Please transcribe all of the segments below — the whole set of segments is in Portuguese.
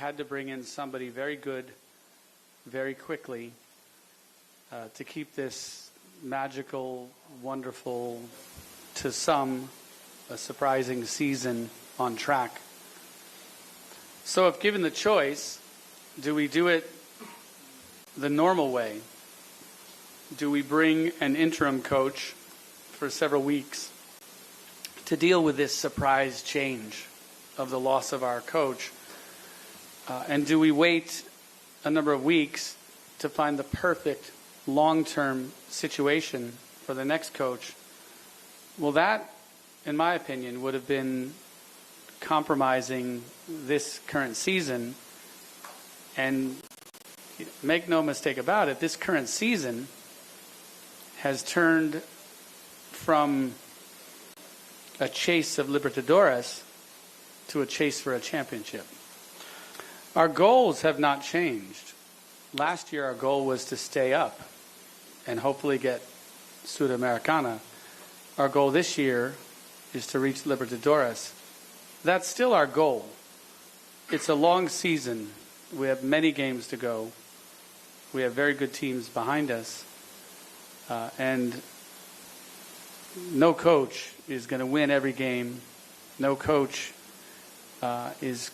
had to bring in somebody very good, very quickly, to keep this magical, wonderful, to some, a surprising season on track. So if given the choice, do we do it the normal way? Do we bring an interim coach for several weeks to deal with this surprise change of the loss of our coach? And do we wait a number of weeks to find the perfect long-term situation for the next coach? Well, that, in my opinion, would have been compromising this current season. And make no mistake about it, this current season has turned from a chase of Libertadores to a chase for a championship. Our goals have not changed. Last year our goal was to stay up and hopefully get Sudamericana. Our goal this year is to reach Libertadores. That's still our goal. It's a long season. We have many games to go. We have very good teams behind us. And no coach is going to win every game. No coach is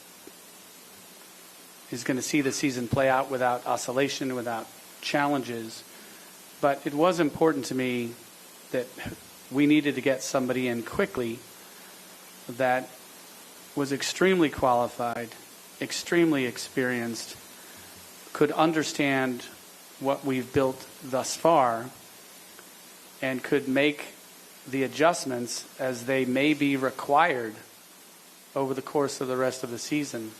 going to see the season play out without oscillation, without challenges. But it was important to me that we needed to get somebody in quickly that was extremely qualified, extremely experienced, could understand what we've built thus far, and could make the adjustments as they may be required over the course of the rest of the season.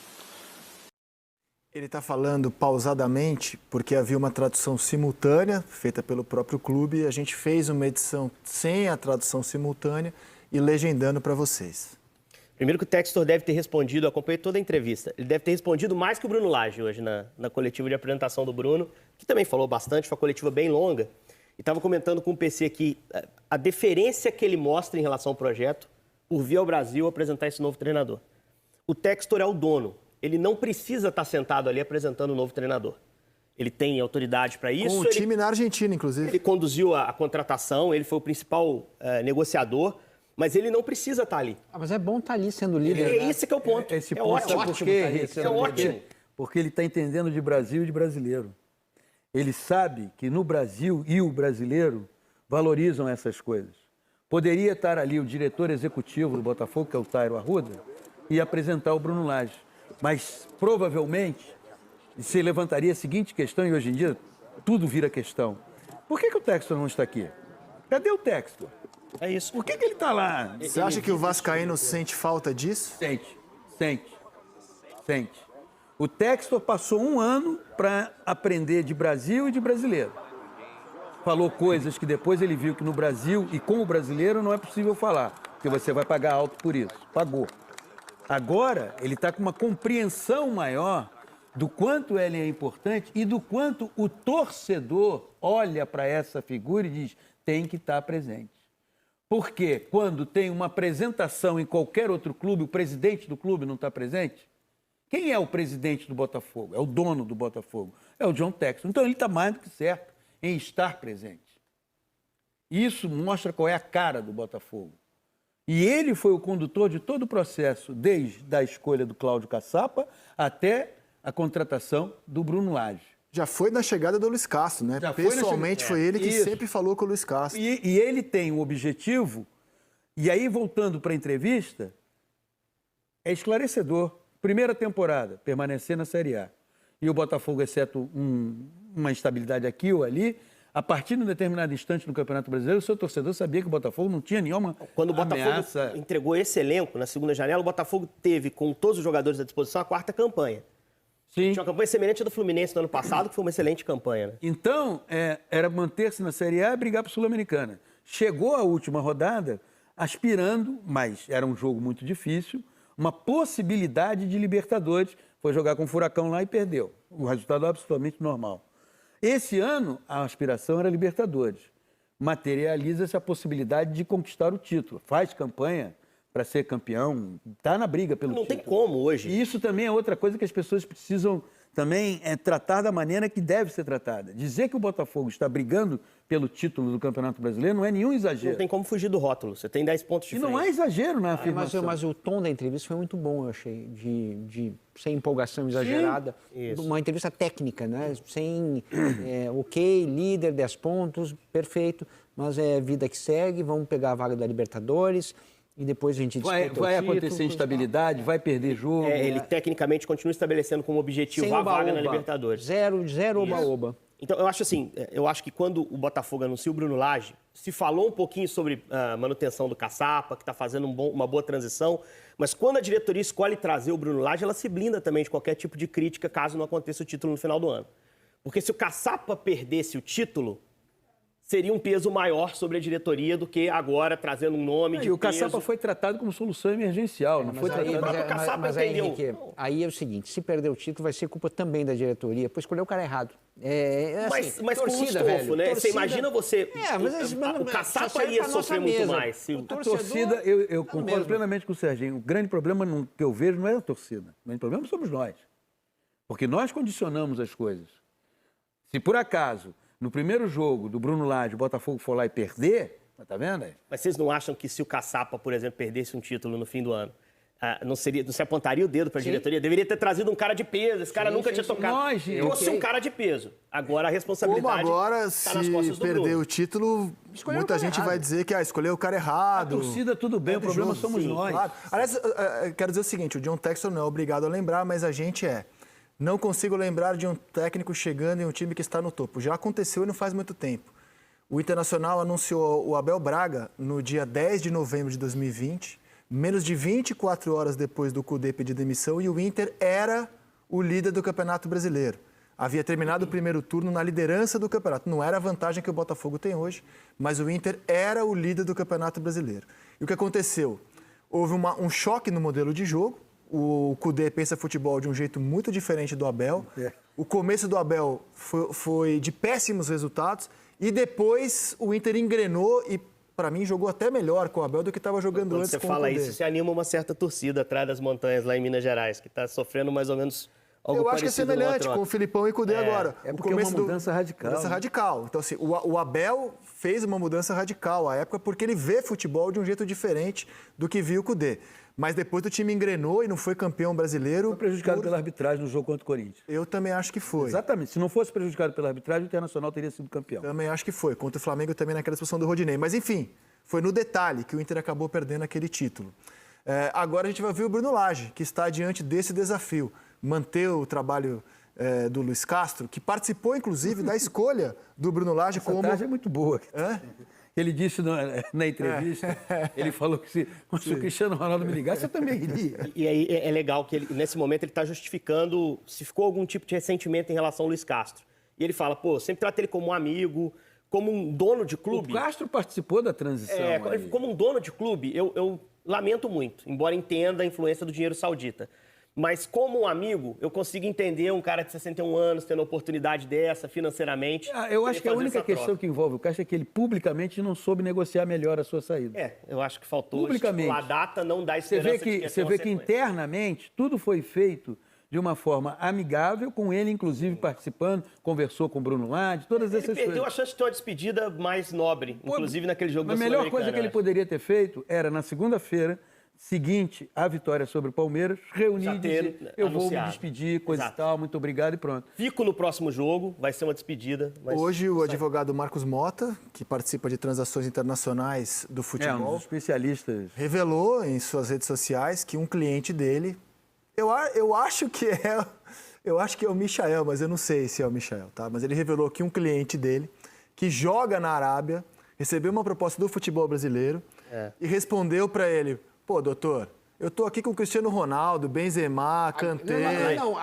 Ele está falando pausadamente porque havia uma tradução simultânea feita pelo próprio clube e a gente fez uma edição sem a tradução simultânea e legendando para vocês. Primeiro que o Textor deve ter respondido, eu acompanhei toda a entrevista, ele deve ter respondido mais que o Bruno Lage hoje na coletiva de apresentação do Bruno, que também falou bastante, foi uma coletiva bem longa, e estava comentando com o PC aqui a deferência que ele mostra em relação ao projeto por vir ao Brasil apresentar esse novo treinador. O Textor é o dono. Ele não precisa estar sentado ali apresentando o novo treinador. Ele tem autoridade para isso. Com o time na Argentina, inclusive. Ele conduziu a contratação, ele foi o principal negociador, mas ele não precisa estar ali. Mas é bom estar ali sendo líder. Esse que é o ponto. Esse é ponto ótimo. É ótimo. Porque ele está entendendo de Brasil e de brasileiro. Ele sabe que no Brasil e o brasileiro valorizam essas coisas. Poderia estar ali o diretor executivo do Botafogo, que é o Tairo Arruda, e apresentar o Bruno Lage. Mas, provavelmente, se levantaria a seguinte questão, e hoje em dia tudo vira questão. Por que o Textor não está aqui? Cadê o Textor? É isso. Por que ele está lá? Você acha que o vascaíno sente falta disso? Sente. O Textor passou um ano para aprender de Brasil e de brasileiro. Falou coisas que depois ele viu que no Brasil e com o brasileiro não é possível falar, porque você vai pagar alto por isso. Pagou. Agora, ele está com uma compreensão maior do quanto ele é importante e do quanto o torcedor olha para essa figura e diz, tem que estar presente. Porque quando tem uma apresentação em qualquer outro clube, o presidente do clube não está presente? Quem é o presidente do Botafogo? É o dono do Botafogo. É o John Textor. Então ele está mais do que certo em estar presente. Isso mostra qual é a cara do Botafogo. E ele foi o condutor de todo o processo, desde a escolha do Cláudio Caçapa até a contratação do Bruno Lage. Já foi na chegada do Luiz Castro, né? Pessoalmente foi ele que sempre falou com o Luiz Castro. E ele tem um objetivo, e aí voltando para a entrevista, é esclarecedor. Primeira temporada, permanecer na Série A. E o Botafogo, exceto uma instabilidade aqui ou ali, a partir de um determinado instante no Campeonato Brasileiro, o seu torcedor sabia que o Botafogo não tinha nenhuma Quando o Botafogo ameaça. entregou esse elenco na segunda janela, o Botafogo teve, com todos os jogadores à disposição, a quarta campanha. Sim. Tinha uma campanha semelhante à do Fluminense no ano passado, que foi uma excelente campanha. Né? Então, era manter-se na Série A e brigar para a Sul-Americana. Chegou à última rodada aspirando, mas era um jogo muito difícil, uma possibilidade de Libertadores. Foi jogar com o Furacão lá e perdeu. O resultado é absolutamente normal. Esse ano, a aspiração era Libertadores. Materializa-se a possibilidade de conquistar o título. Faz campanha para ser campeão, está na briga pelo Não título. tem como hoje. E isso também é outra coisa que as pessoas precisam também tratar da maneira que deve ser tratada. Dizer que o Botafogo está brigando pelo título do Campeonato Brasileiro não é nenhum exagero. Não tem como fugir do rótulo. Você tem 10 pontos de E não há exagero na afirmação. Mas o tom da entrevista foi muito bom, eu achei, sem empolgação exagerada. Isso. Uma entrevista técnica, né? Sem, ok, líder, 10 pontos, perfeito, mas é vida que segue, vamos pegar a vaga da Libertadores e depois a gente disputa o Vai título, acontecer instabilidade, vai perder jogo. Ele tecnicamente continua estabelecendo como objetivo sem a vaga na oba-oba. Libertadores. Zero oba-oba. Então, eu acho assim, eu acho que quando o Botafogo anuncia o Bruno Lage, se falou um pouquinho sobre a manutenção do Caçapa, que está fazendo uma boa transição, mas quando a diretoria escolhe trazer o Bruno Lage, ela se blinda também de qualquer tipo de crítica caso não aconteça o título no final do ano. Porque se o Caçapa perdesse o título, seria um peso maior sobre a diretoria do que agora trazendo um nome de E o peso. Caçapa foi tratado como solução emergencial, não foi tratado... próprio Caçapa mas aí, entendeu. Henrique, aí é o seguinte, se perder o título vai ser culpa também da diretoria, por escolher o cara errado. Assim, Mas com o torcida, estofo, velho, né? Você torcida- imagina você... mas o Caçapa só serve ia pra nossa sofrer muito mesa. mais. Se O o A torcedor torcida, eu tá concordo mesmo. plenamente com o Serginho. O grande problema que eu vejo não é a torcida. O grande problema somos nós. Porque nós condicionamos as coisas. Se por acaso, no primeiro jogo do Bruno Lage, o Botafogo for lá e perder, tá vendo aí? Mas vocês não acham que se o Caçapa, por exemplo, perdesse um título no fim do ano, não se apontaria o dedo para a diretoria? Deveria ter trazido um cara de peso. Esse cara nunca tinha tocado. Nós, Trouxe um cara de peso. Agora a Como responsabilidade agora, está nas se costas do perder Bruno. o título, Escolheu o muita cara gente errado. vai dizer que escolheu o cara A errado. torcida, tudo bem, o problema Justo, somos sim, nós. claro. Aliás, quero dizer o seguinte, o John Textor não é obrigado a lembrar, mas a gente é. Não consigo lembrar de um técnico chegando em um time que está no topo. Já aconteceu e não faz muito tempo. O Internacional anunciou o Abel Braga no dia 10 de novembro de 2020, menos de 24 horas depois do Cudê pedir demissão, e o Inter era o líder do Campeonato Brasileiro. Havia terminado o primeiro turno na liderança do campeonato. Não era a vantagem que o Botafogo tem hoje, mas o Inter era o líder do Campeonato Brasileiro. E o que aconteceu? Houve um choque no modelo de jogo. O Cudê pensa futebol de um jeito muito diferente do Abel. O começo do Abel foi de péssimos resultados. E depois o Inter engrenou e, para mim, jogou até melhor com o Abel do que estava jogando Quando antes você com fala o Cudê. isso, você anima uma certa torcida atrás das montanhas lá em Minas Gerais, que está sofrendo mais ou menos algo Eu acho que é parecido no semelhante outro com o ano. Filipão e Cudê agora. É O porque é uma começo mudança radical, Mudança né? radical. Então, assim, o Abel fez uma mudança radical à época porque ele vê futebol de um jeito diferente do que viu o Cudê. Mas depois o time engrenou e não foi campeão brasileiro. Foi prejudicado pela arbitragem no jogo contra o Corinthians. Eu também acho que foi. Exatamente. Se não fosse prejudicado pela arbitragem, o Internacional teria sido campeão. Também acho que foi. Contra o Flamengo também naquela expulsão do Rodinei. Mas, enfim, foi no detalhe que o Inter acabou perdendo aquele título. Agora a gente vai ver o Bruno Lage, que está diante desse desafio. Manter o trabalho do Luiz Castro, que participou, inclusive, da escolha do Bruno Lage Essa como... tarde é muito boa. Hã? Ele disse na entrevista, ele falou que se o Cristiano Ronaldo me ligasse, eu também iria. E aí é legal que ele, nesse momento ele está justificando se ficou algum tipo de ressentimento em relação ao Luiz Castro. E ele fala, pô, sempre trata ele como um amigo, como um dono de clube. O Castro participou da transição. aí. Como um dono de clube, eu lamento muito, embora entenda a influência do dinheiro saudita. Mas como um amigo, eu consigo entender um cara de 61 anos tendo uma oportunidade dessa financeiramente. Eu acho que a fazer única essa questão troca. que envolve o Castro é que ele publicamente não soube negociar melhor a sua saída. Eu acho que faltou Publicamente. a data, não dá Você esperança vê que, de ter você vê que uma sequência. internamente tudo foi feito de uma forma amigável, com ele inclusive participando, conversou com o Bruno Lage, todas Ele essas perdeu coisas. a chance de ter uma despedida mais nobre, inclusive naquele jogo A da melhor coisa que ele Sul-Americana, poderia ter feito era, na segunda-feira seguinte à vitória sobre o Palmeiras, reunir Já e ter dizer, eu vou me anunciado. despedir, coisa Exato. e tal, muito obrigado e pronto. Fico no próximo jogo, vai ser uma despedida. Mas... Hoje, o advogado Marcos Mota, que participa de transações internacionais do Um futebol, dos especialistas. revelou em suas redes sociais que um cliente dele, eu acho que é o Michael, mas eu não sei se é o Michael, tá? Mas ele revelou que um cliente dele, que joga na Arábia, recebeu uma proposta do futebol brasileiro e respondeu para ele, pô, doutor, eu tô aqui com o Cristiano Ronaldo, Benzema, Kanté... Não,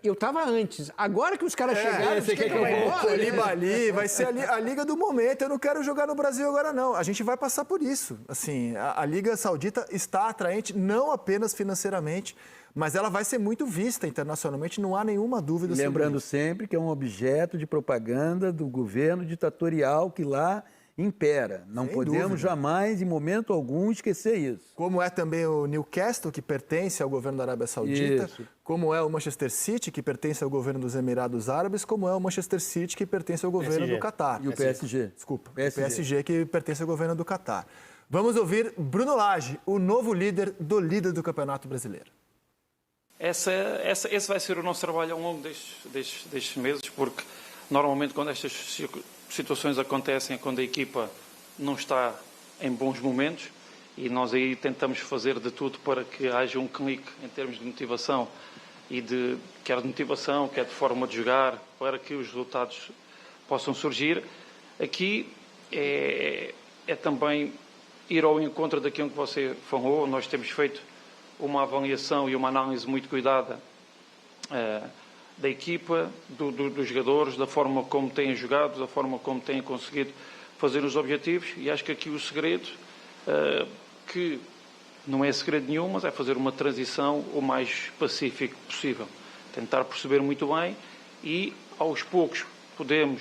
eu tava antes. Agora que os caras chegaram, você quer que eu vá volte? embora, né? Colibali, vai ser a liga do momento. Eu não quero jogar no Brasil agora, não. A gente vai passar por isso. Assim, a Liga Saudita está atraente, não apenas financeiramente, mas ela vai ser muito vista internacionalmente, não há nenhuma dúvida sobre Lembrando isso. sempre que é um objeto de propaganda do governo ditatorial que lá impera. Não Sem podemos dúvida. jamais, em momento algum, esquecer isso. Como é também o Newcastle, que pertence ao governo da Arábia Saudita, Isso. como é o Manchester City, que pertence ao governo dos Emirados Árabes, como é o Manchester City, que pertence ao governo PSG. do Catar. E o PSG. Desculpa, PSG. o PSG, que pertence ao governo do Catar. Vamos ouvir Bruno Lage, o novo líder do Campeonato Brasileiro. Esse vai ser o nosso trabalho ao longo destes meses, porque normalmente quando estas situações acontecem é quando a equipa não está em bons momentos e nós aí tentamos fazer de tudo para que haja um clique em termos de motivação e quer de motivação, quer de forma de jogar, para que os resultados possam surgir. Aqui é também ir ao encontro daquilo que você falou. Nós temos feito uma avaliação e uma análise muito cuidada da equipa, dos jogadores, da forma como têm jogado, da forma como têm conseguido fazer os objetivos, e acho que aqui o segredo, que não é segredo nenhum, mas é fazer uma transição o mais pacífico possível. Tentar perceber muito bem e, aos poucos, podemos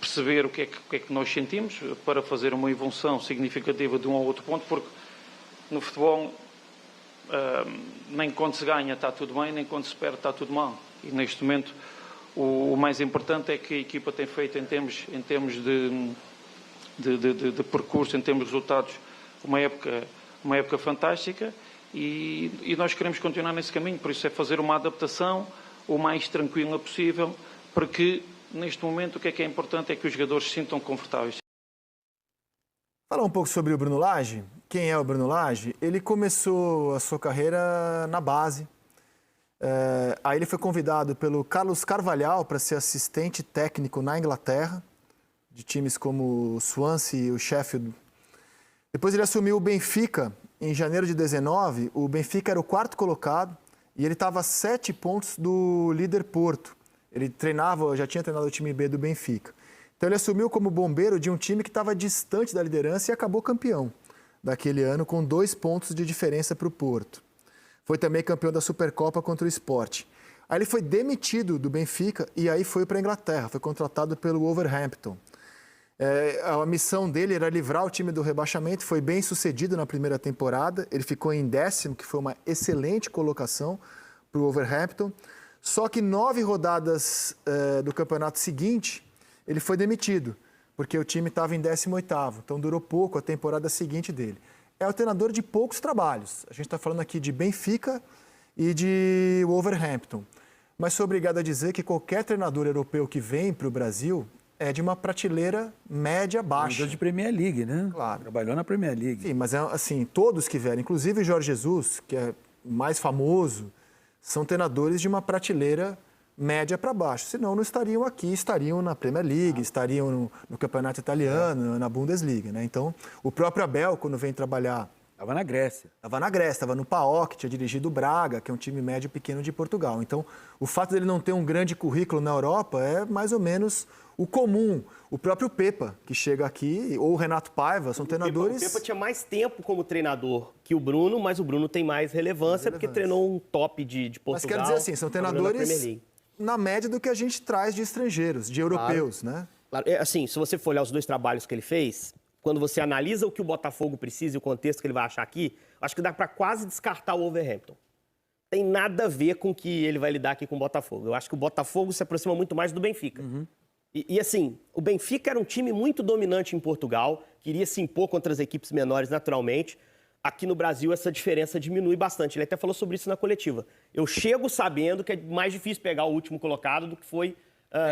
perceber o que é que nós sentimos para fazer uma evolução significativa de um ao outro ponto, porque no futebol nem quando se ganha está tudo bem, nem quando se perde está tudo mal. E neste momento o mais importante é que a equipa tem feito em termos de percurso, em termos de resultados, uma época fantástica, e nós queremos continuar nesse caminho. Por isso é fazer uma adaptação o mais tranquila possível, para que neste momento o que é importante é que os jogadores se sintam confortáveis. Falar um pouco sobre o Bruno Lage. Quem é o Bruno Lage? Ele começou a sua carreira na base. Aí ele foi convidado pelo Carlos Carvalhal para ser assistente técnico na Inglaterra, de times como o Swansea e o Sheffield. Depois ele assumiu o Benfica em janeiro de 19. O Benfica era o quarto colocado e ele estava a 7 pontos do líder Porto. Ele já tinha treinado o time B do Benfica. Então ele assumiu como bombeiro de um time que estava distante da liderança e acabou campeão daquele ano, com 2 pontos de diferença para o Porto. Foi também campeão da Supercopa contra o Sport. Aí ele foi demitido do Benfica e aí foi para a Inglaterra, foi contratado pelo Wolverhampton. A missão dele era livrar o time do rebaixamento, foi bem sucedido na primeira temporada, ele ficou em 10º, que foi uma excelente colocação para o Wolverhampton. Só que 9 rodadas do campeonato seguinte, ele foi demitido, porque o time estava em 18º, então durou pouco a temporada seguinte dele. É o treinador de poucos trabalhos. A gente está falando aqui de Benfica e de Wolverhampton. Mas sou obrigado a dizer que qualquer treinador europeu que vem para o Brasil é de uma prateleira média-baixa. De Premier League, né? Claro. Trabalhou na Premier League. Sim, mas assim, todos que vieram, inclusive o Jorge Jesus, que é mais famoso, são treinadores de uma prateleira média para baixo. Senão não estariam aqui, estariam na Premier League, estariam no Campeonato Italiano, na Bundesliga, né? Então, o próprio Abel, quando vem trabalhar... Estava na Grécia. Estava no PAOK, tinha dirigido o Braga, que é um time médio pequeno de Portugal. Então, o fato dele não ter um grande currículo na Europa é mais ou menos o comum. O próprio Pepa, que chega aqui, ou o Renato Paiva, são treinadores... O Pepa tinha mais tempo como treinador que o Bruno, mas o Bruno tem mais relevância porque treinou um top de Portugal. Mas quero dizer assim, são treinadores na média do que a gente traz de estrangeiros, de europeus, né? Claro. Assim, se você for olhar os 2 trabalhos que ele fez, quando você analisa o que o Botafogo precisa e o contexto que ele vai achar aqui, acho que dá para quase descartar o Wolverhampton. Tem nada a ver com o que ele vai lidar aqui com o Botafogo. Eu acho que o Botafogo se aproxima muito mais do Benfica. Uhum. E assim, o Benfica era um time muito dominante em Portugal, queria se impor contra as equipes menores naturalmente. Aqui no Brasil essa diferença diminui bastante. Ele até falou sobre isso na coletiva. Eu chego sabendo que é mais difícil pegar o último colocado do que foi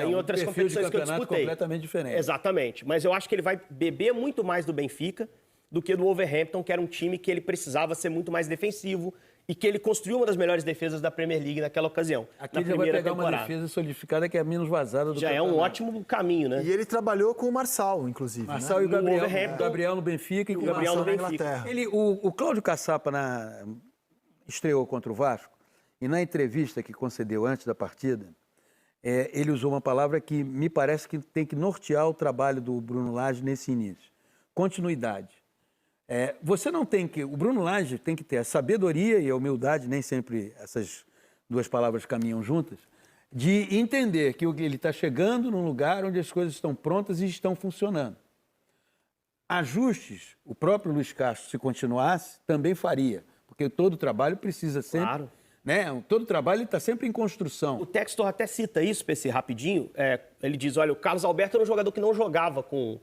em outras competições que eu disputei. Completamente diferente. Exatamente. Mas eu acho que ele vai beber muito mais do Benfica do que do Wolverhampton, que era um time que ele precisava ser muito mais defensivo e que ele construiu uma das melhores defesas da Premier League naquela ocasião. Aqui ele já vai pegar uma defesa solidificada que é a menos vazada do já campeonato. É um ótimo caminho, né? E ele trabalhou com o Marçal, inclusive. Marçal, né? E o Gabriel. O Gabriel no Benfica e o Gabriel no Benfica. O Cláudio Caçapa estreou contra o Vasco e na entrevista que concedeu antes da partida, ele usou uma palavra que me parece que tem que nortear o trabalho do Bruno Lage nesse início. Continuidade. Você não tem que... O Bruno Lage tem que ter a sabedoria e a humildade, nem sempre essas 2 palavras caminham juntas, de entender que ele está chegando num lugar onde as coisas estão prontas e estão funcionando. Ajustes, o próprio Luiz Castro, se continuasse, também faria, porque todo trabalho precisa sempre... Claro. Né? Todo trabalho está sempre em construção. O Textor até cita isso, PC, rapidinho. Ele diz, olha, o Carlos Alberto era um jogador que não jogava com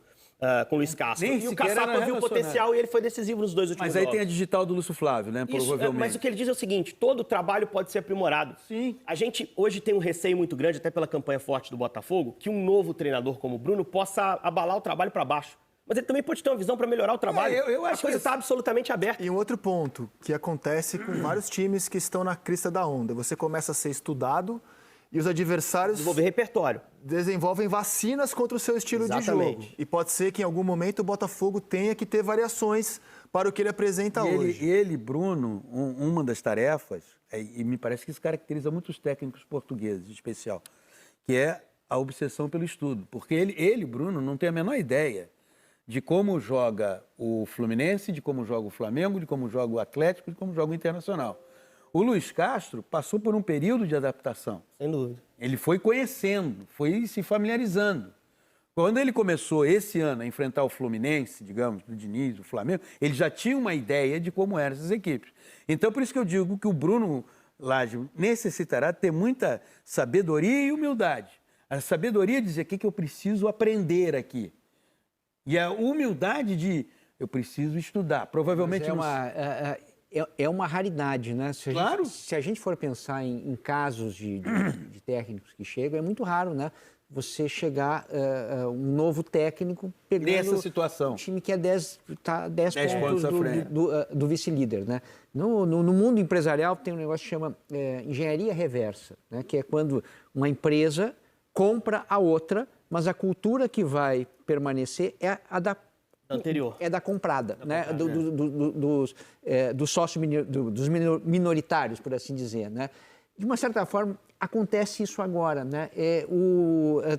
o Luiz Castro. Nem E o sequer era Caçapa viu o potencial e ele foi decisivo nos 2 últimos Mas aí jogos. tem a digital do Lúcio Flávio, né? Isso, Provavelmente. mas o que ele diz é o seguinte, todo trabalho pode ser aprimorado. Sim. A gente hoje tem um receio muito grande, até pela campanha forte do Botafogo, que um novo treinador como o Bruno possa abalar o trabalho para baixo. Mas ele também pode ter uma visão para melhorar o trabalho. eu acho a coisa que- está absolutamente aberta. E um outro ponto que acontece com vários times que estão na crista da onda. Você começa a ser estudado e os adversários Desenvolver repertório. desenvolvem vacinas contra o seu estilo Exatamente. de jogo. E pode ser que em algum momento o Botafogo tenha que ter variações para o que ele apresenta hoje. Bruno, uma das tarefas, e me parece que isso caracteriza muitos técnicos portugueses, em especial, que é a obsessão pelo estudo. Porque ele, Bruno, não tem a menor ideia de como joga o Fluminense, de como joga o Flamengo, de como joga o Atlético, de como joga o Internacional. O Luiz Castro passou por um período de adaptação. Sem dúvida. Ele foi conhecendo, foi se familiarizando. Quando ele começou esse ano a enfrentar o Fluminense, digamos, do Diniz, o Flamengo, ele já tinha uma ideia de como eram essas equipes. Então, por isso que eu digo que o Bruno Lage necessitará ter muita sabedoria e humildade. A sabedoria de dizer o que eu preciso aprender aqui. E a humildade de eu preciso estudar. Provavelmente É uma raridade, né? Claro. Se a gente for pensar em casos de técnicos que chegam, é muito raro, né? Você chegar um novo técnico pegando Nessa situação. um time que é 10 pontos à frente. do vice-líder, né? No mundo empresarial tem um negócio que chama engenharia reversa, né? Que é quando uma empresa compra a outra, mas a cultura que vai permanecer é a da Anterior. É da comprada, né? Dos sócios dos minoritários, por assim dizer, né? De uma certa forma, acontece isso agora, né?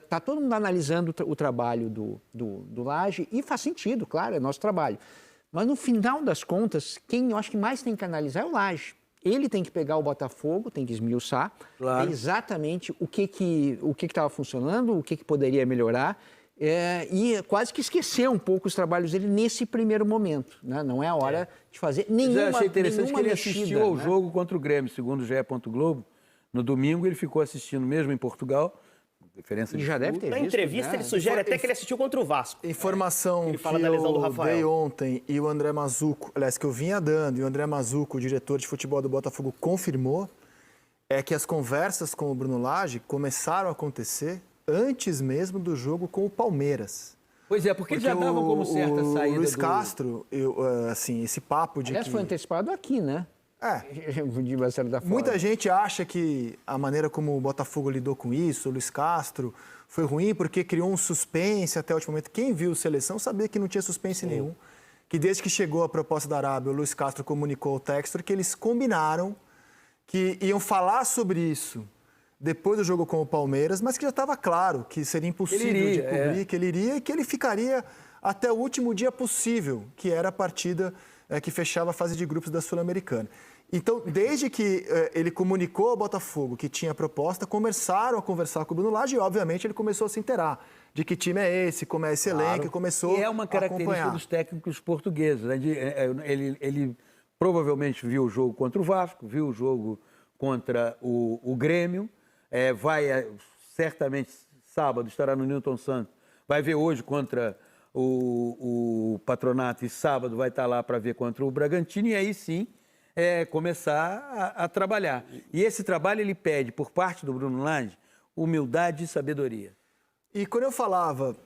Tá todo mundo analisando o trabalho do Lage e faz sentido, claro, é nosso trabalho. Mas no final das contas, quem eu acho que mais tem que analisar é o Lage. Ele tem que pegar o Botafogo, tem que esmiuçar exatamente o que estava funcionando, o que poderia melhorar. E quase que esquecer um pouco os trabalhos dele nesse primeiro momento, né? Não é a hora de fazer nenhuma Já achei interessante que ele assistiu mexida, ao né? jogo contra o Grêmio, segundo o GE. Globo. No domingo ele ficou assistindo mesmo em Portugal. Diferença E de já deve fuso. ter Na visto, entrevista, né? ele sugere até que ele assistiu contra o Vasco. Informação Ele fala que da lesão do eu Rafael. dei ontem e o André Mazuco, aliás, que eu vinha dando, e o André Mazuco, o diretor de futebol do Botafogo, confirmou, é que as conversas com o Bruno Lage começaram a acontecer antes mesmo do jogo com o Palmeiras. Pois é, porque já davam como certa a saída o Luiz do... Castro, assim, esse papo de Aliás, que... foi antecipado aqui, né? De uma certa forma. Muita gente acha que a maneira como o Botafogo lidou com isso, o Luiz Castro, foi ruim porque criou um suspense até o último momento. Quem viu seleção sabia que não tinha suspense nenhum. Que desde que chegou a proposta da Arábia, o Luiz Castro comunicou ao Textor que eles combinaram que iam falar sobre isso depois do jogo com o Palmeiras, mas que já estava claro que seria impossível de cobrir, que ele iria e que ele ficaria até o último dia possível, que era a partida que fechava a fase de grupos da Sul-Americana. Então, desde que ele comunicou ao Botafogo que tinha proposta, começaram a conversar com o Bruno Lage e, obviamente, ele começou a se inteirar de que time é esse, como é esse elenco, e começou E é uma a característica acompanhar. dos técnicos portugueses. Né? Ele provavelmente viu o jogo contra o Vasco, viu o jogo contra o Grêmio, certamente sábado estará no Newton Santos, vai ver hoje contra o Patronato e sábado vai estar lá para ver contra o Bragantino e aí sim começar a trabalhar. E esse trabalho ele pede, por parte do Bruno Lage, humildade e sabedoria. E quando eu falava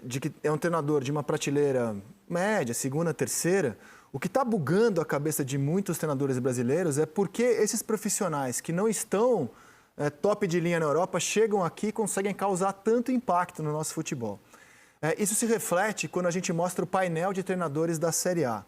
de que é um treinador de uma prateleira média, segunda, terceira, o que está bugando a cabeça de muitos treinadores brasileiros é porque esses profissionais que não estão top de linha na Europa chegam aqui e conseguem causar tanto impacto no nosso futebol. Isso se reflete quando a gente mostra o painel de treinadores da Série A.